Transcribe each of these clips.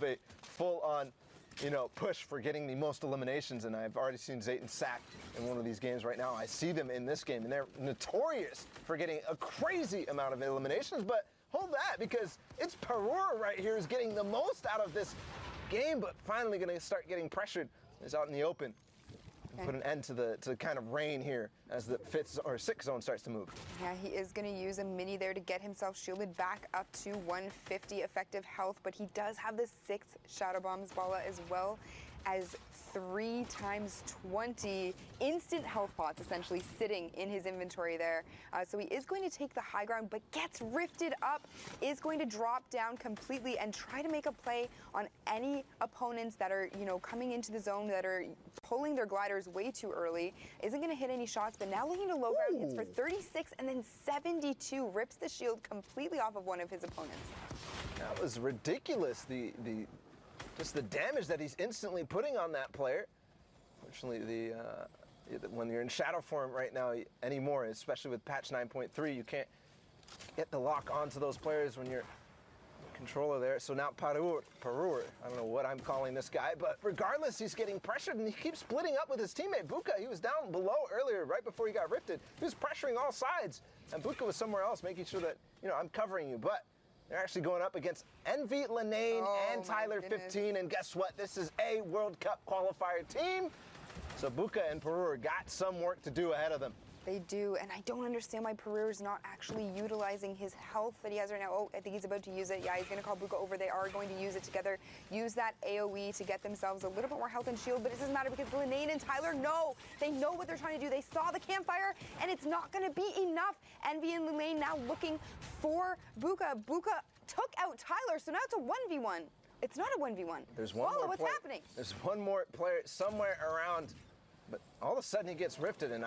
a full-on, push for getting the most eliminations, and I've already seen Zayton sacked in one of these games right now. I see them in this game, and they're notorious for getting a crazy amount of eliminations, but hold that, because it's Parur right here who's getting the most out of this game, but finally going to start getting pressured. Is out in the open. Okay. Put an end to the kind of rain here as the 5th or 6th zone starts to move. Yeah, he is going to use a mini there to get himself shielded back up to 150 effective health, but he does have the 6 Shadow Bombs Bala as well as 3 times 20 instant health pots essentially sitting in his inventory there. So he is going to take the high ground, but gets rifted up, is going to drop down completely and try to make a play on any opponents that are, coming into the zone that are pulling their gliders way too early. Isn't going to hit any shots, but now looking to low ground, hits for 36 and then 72, rips the shield completely off of one of his opponents. That was ridiculous. Just the damage that he's instantly putting on that player. Fortunately, when you're in shadow form right now anymore, especially with patch 9.3, you can't get the lock onto those players when you're controller there. So now Parur, I don't know what I'm calling this guy, but regardless, he's getting pressured and he keeps splitting up with his teammate Buka. He was down below earlier, right before he got rifted. He was pressuring all sides, and Buka was somewhere else, making sure that, I'm covering you. But they're actually going up against Envy, Linane, and Tyler 15, and guess what? This is a World Cup qualifier team. So Buka and Parur got some work to do ahead of them. They do, and I don't understand why Parur is not actually utilizing his health that he has right now. Oh, I think he's about to use it. Yeah, he's going to call Buka over. They are going to use it together. Use that AoE to get themselves a little bit more health and shield, but it doesn't matter because Linane and Tyler know. They know what they're trying to do. They saw the campfire, and it's not going to be enough. Envy and Linane now looking for Buka. Buka took out Tyler, so now it's a 1v1. It's not a 1v1. There's one more what's happening? There's one more player somewhere around, but all of a sudden he gets rifted, and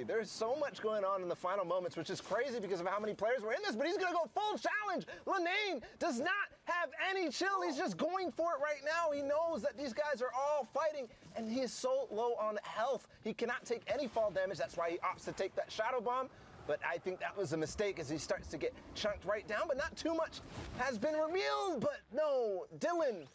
there's so much going on in the final moments, which is crazy because of how many players were in this, but he's going to go full challenge. Linane does not have any chill. He's just going for it right now. He knows that these guys are all fighting, and he is so low on health. He cannot take any fall damage. That's why he opts to take that Shadow Bomb. But I think that was a mistake as he starts to get chunked right down, but not too much has been revealed. But no, Dylan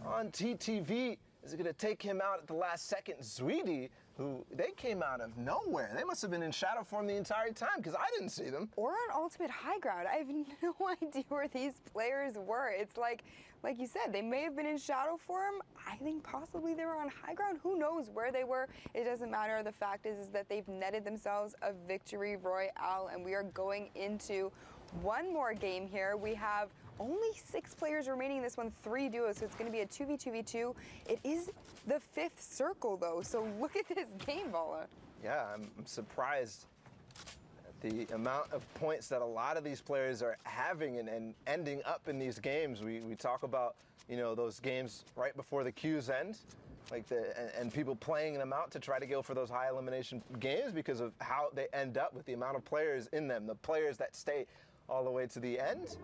on TTV is going to take him out at the last second. Zweedy, who they came out of nowhere. They must have been in shadow form the entire time because I didn't see them. Or on ultimate high ground. I have no idea where these players were. It's like you said, they may have been in shadow form. I think possibly they were on high ground. Who knows where they were? It doesn't matter. The fact is that they've netted themselves a victory royale, and we are going into one more game here. We have only 6 players remaining in this one, 3 duos, so it's going to be a 2v2v2. It is the 5th circle, though, so look at this game, Bala. Yeah, I'm surprised at the amount of points that a lot of these players are having and ending up in these games. We talk about, those games right before the queues end, and people playing them out to try to go for those high elimination games because of how they end up with the amount of players in them, the players that stay all the way to the end.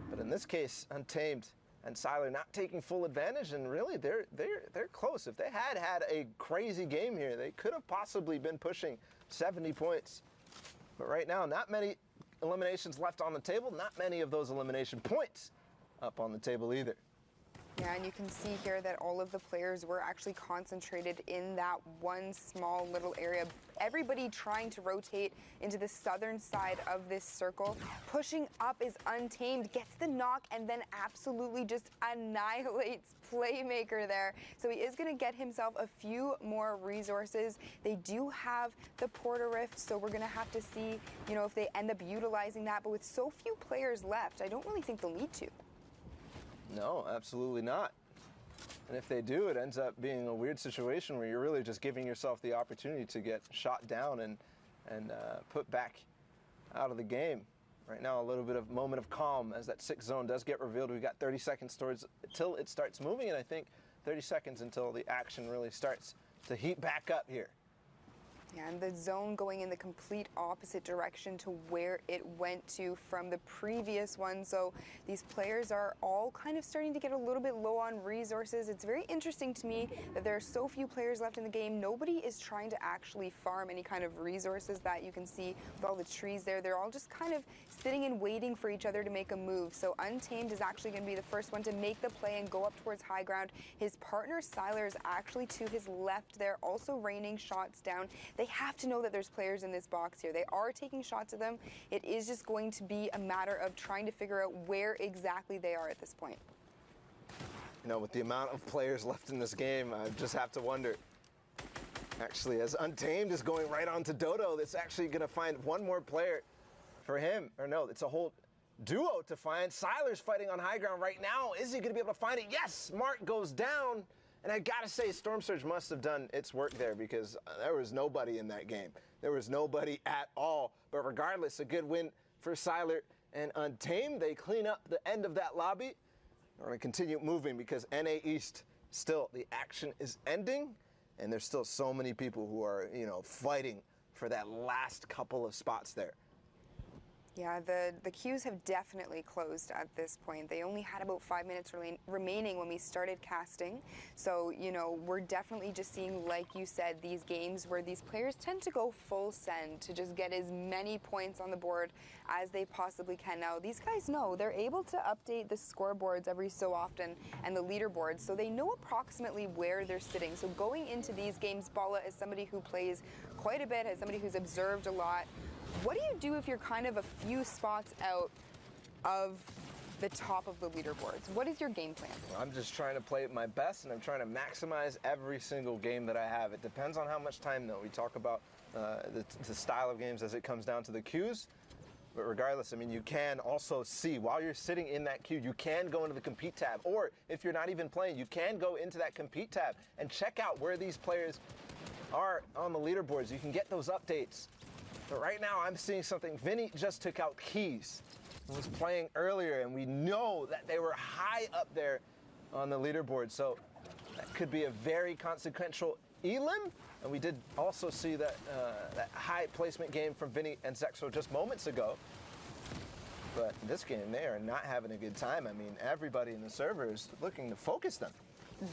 But in this case, Untamed and Siler not taking full advantage, and really they're close. If they had a crazy game here, they could have possibly been pushing 70 points. But right now, not many eliminations left on the table, not many of those elimination points up on the table either. Yeah, and you can see here that all of the players were actually concentrated in that one small little area. Everybody trying to rotate into the southern side of this circle. Pushing up is Untamed, gets the knock, and then absolutely just annihilates Playmaker there. So he is going to get himself a few more resources. They do have the Porter Rift, so we're going to have to see, if they end up utilizing that. But with so few players left, I don't really think they'll need to. No, absolutely not. And if they do, it ends up being a weird situation where you're really just giving yourself the opportunity to get shot down and put back out of the game. Right now, a little bit of moment of calm as that 6th zone does get revealed. We've got 30 seconds until it starts moving, and I think 30 seconds until the action really starts to heat back up here. And the zone going in the complete opposite direction to where it went to from the previous one. So these players are all kind of starting to get a little bit low on resources. It's very interesting to me that there are so few players left in the game. Nobody is trying to actually farm any kind of resources that you can see with all the trees there. They're all just kind of sitting and waiting for each other to make a move. So Untamed is actually going to be the first one to make the play and go up towards high ground. His partner Siler is actually to his left there, also raining shots down. They have to know that there's players in this box here. They are taking shots at them. It is just going to be a matter of trying to figure out where exactly they are at this point. You know, with the amount of players left in this game, I just have to wonder. Actually, as Untamed is going right on to Dodo, it's actually going to find one more player for him. Or no, it's a whole duo to find. Siler's fighting on high ground right now. Is he going to be able to find it? Yes! Mark goes down. And I gotta say, Storm Surge must have done its work there because there was nobody in that game. There was nobody at all. But regardless, a good win for Siler and Untamed. They clean up the end of that lobby. We're gonna continue moving because NA East, still, the action is ending. And there's still so many people who are, you know, fighting for that last couple of spots there. Yeah, the queues have definitely closed at this point. They only had about 5 minutes remaining when we started casting. So, you know, we're definitely just seeing, like you said, these games where these players tend to go full send to just get as many points on the board as they possibly can. Now, these guys know they're able to update the scoreboards every so often and the leaderboards, so they know approximately where they're sitting. So going into these games, Bala, as somebody who plays quite a bit, as somebody who's observed a lot, what do you do if you're kind of a few spots out of the top of the leaderboards? What is your game plan? Well, I'm just trying to play my best, and I'm trying to maximize every single game that I have. It depends on how much time, though. We talk about the style of games as it comes down to the queues. But regardless, I mean, you can also see, while you're sitting in that queue, you can go into the compete tab. Or if you're not even playing, you can go into that compete tab and check out where these players are on the leaderboards. You can get those updates. But right now, I'm seeing something. Vinny just took out Keys, who was playing earlier, and we know that they were high up there on the leaderboard. So that could be a very consequential elim. And we did also see that that high placement game from Vinny and Zexo just moments ago. But in this game, they are not having a good time. I mean, everybody in the server is looking to focus them.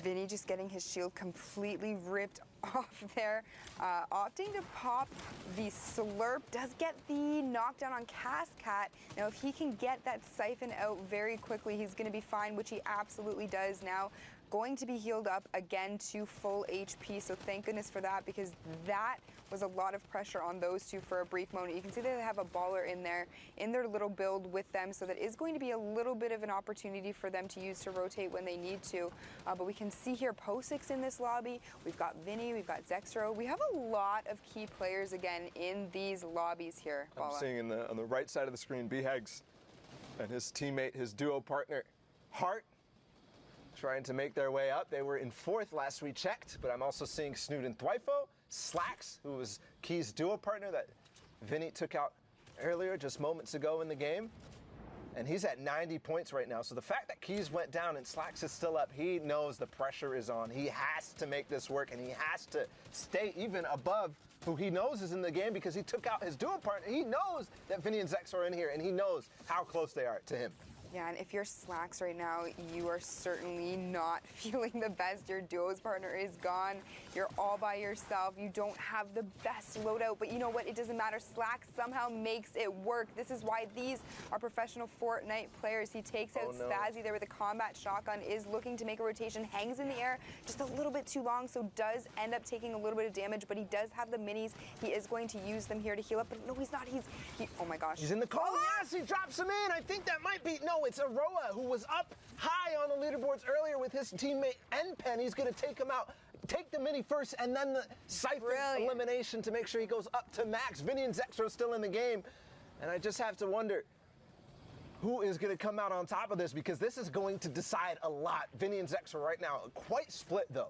Vinny just getting his shield completely ripped off there, opting to pop the slurp, does get the knockdown on Cascat. Now if he can get that siphon out very quickly, he's going to be fine, which he absolutely does. Now going to be healed up again to full HP, so thank goodness for that, because that was a lot of pressure on those two for a brief moment. You can see that they have a baller in there, in their little build with them, so that is going to be a little bit of an opportunity for them to use to rotate when they need to. But we can see here Posix in this lobby. We've got Vinny, we've got Zexro. We have a lot of key players again in these lobbies here. Bala. I'm seeing on the right side of the screen, Bhags and his teammate, his duo partner, Hart, trying to make their way up. They were in 4th last we checked, but I'm also seeing Snoot and Thwifo, Slacks, who was Key's duo partner that Vinny took out earlier, just moments ago in the game. And he's at 90 points right now. So the fact that Keys went down and Slacks is still up, he knows the pressure is on. He has to make this work, and he has to stay even above who he knows is in the game, because he took out his duo partner. He knows that Vinny and Zex are in here, and he knows how close they are to him. Yeah, and if you're Slacks right now, you are certainly not feeling the best. Your duo's partner is gone. You're all by yourself. You don't have the best loadout, but you know what? It doesn't matter. Slacks somehow makes it work. This is why these are professional Fortnite players. He takes out Spazzy there with a combat shotgun, is looking to make a rotation, hangs in the air just a little bit too long, so does end up taking a little bit of damage, but he does have the minis. He is going to use them here to heal up, but no, he's not. Oh my gosh. He's in the call. Oh, yes, he drops him in. I think that might be, no, it's Aroa, who was up high on the leaderboards earlier with his teammate Npen. He's going to take him out, take the mini first, and then the siphon elimination to make sure he goes up to max. Vinny and Zexro are still in the game, and I just have to wonder who is going to come out on top of this, because this is going to decide a lot. Vinny and Zexro right now quite split, though.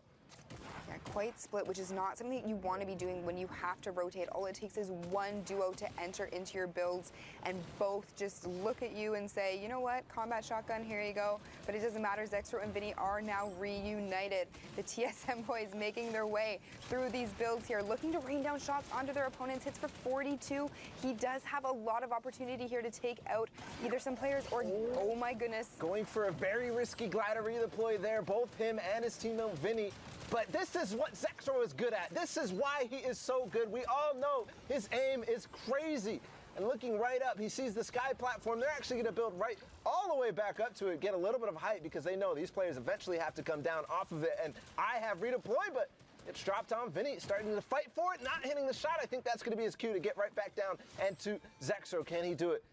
Yeah, quite split, which is not something that you want to be doing when you have to rotate. All it takes is one duo to enter into your builds and both just look at you and say, you know what, combat shotgun, here you go. But it doesn't matter, Zexro and Vinny are now reunited. The TSM boys making their way through these builds here, looking to rain down shots onto their opponents. Hits for 42. He does have a lot of opportunity here to take out either some players or, oh my goodness. Going for a very risky glider redeploy there, both him and his teammate Vinny. But this is what Zexro is good at. This is why he is so good. We all know his aim is crazy. And looking right up, he sees the sky platform. They're actually going to build right all the way back up to it, get a little bit of height because they know these players eventually have to come down off of it. And I have redeploy, but it's dropped on Vinny, starting to fight for it, not hitting the shot. I think that's going to be his cue to get right back down. And to Zexro, can he do it?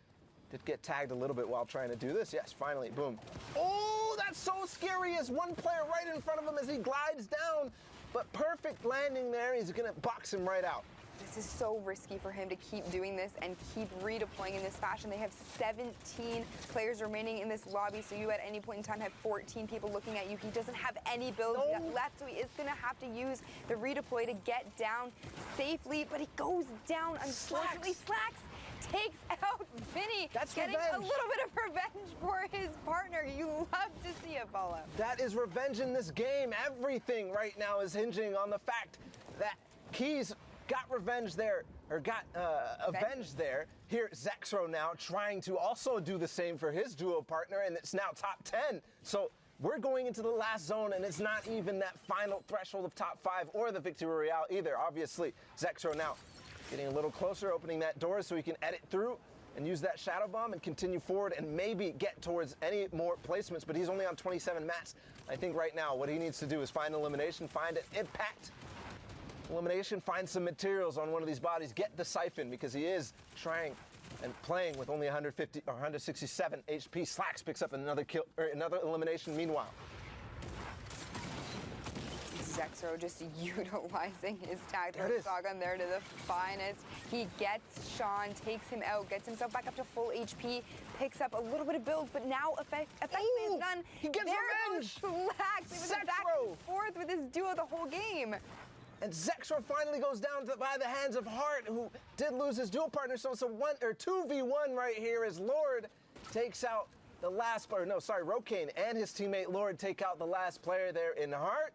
Did get tagged a little bit while trying to do this. Yes, finally, boom. Oh, that's so scary as one player right in front of him as he glides down. But perfect landing there. He's going to box him right out. This is so risky for him to keep doing this and keep redeploying in this fashion. They have 17 players remaining in this lobby, so you at any point in time have 14 people looking at you. He doesn't have any builds left, so he is going to have to use the redeploy to get down safely, but he goes down. Unfortunately, Slacks takes out Vinny, getting a little bit of revenge for his partner. You love to see it, Paula. That is revenge in this game. Everything right now is hinging on the fact that Keys got revenge there, or got avenged there. Here, Zexro now trying to also do the same for his duo partner, and it's now top 10. So we're going into the last zone, and it's not even that final threshold of top 5 or the Victory Royale either. Obviously, Zexro now getting a little closer, opening that door so he can edit through and use that Shadow Bomb and continue forward and maybe get towards any more placements, but he's only on 27 mats. I think right now what he needs to do is find elimination, find an impact elimination, find some materials on one of these bodies, get the siphon because he is trying and playing with only 150 or 167 HP. Slacks picks up another kill or another elimination meanwhile. Zexro just utilizing his tactical shotgun there to the finest. He gets Sean, takes him out, gets himself back up to full HP, picks up a little bit of build, but now effectively is done. He gets revenge! Slacks. It was a back and forth with his duo the whole game. And Zexro finally goes down by the hands of Hart, who did lose his dual partner. So it's a 2v1 right here as Lord takes out the last player. No, sorry, Rokane and his teammate Lord take out the last player there in Hart.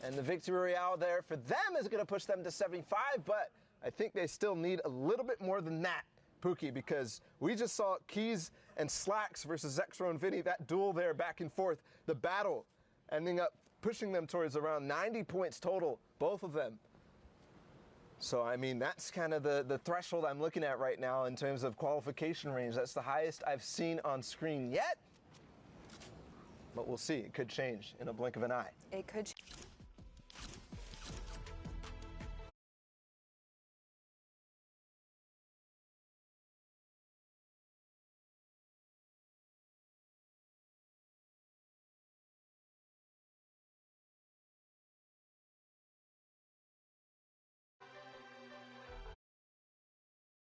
And the Victory Royale there for them is going to push them to 75, but I think they still need a little bit more than that, Pookie, because we just saw Keys and Slacks versus Zexro and Vinny, that duel there back and forth, the battle ending up pushing them towards around 90 points total, both of them. So, I mean, that's kind of the threshold I'm looking at right now in terms of qualification range. That's the highest I've seen on screen yet. But we'll see. It could change in a blink of an eye. It could.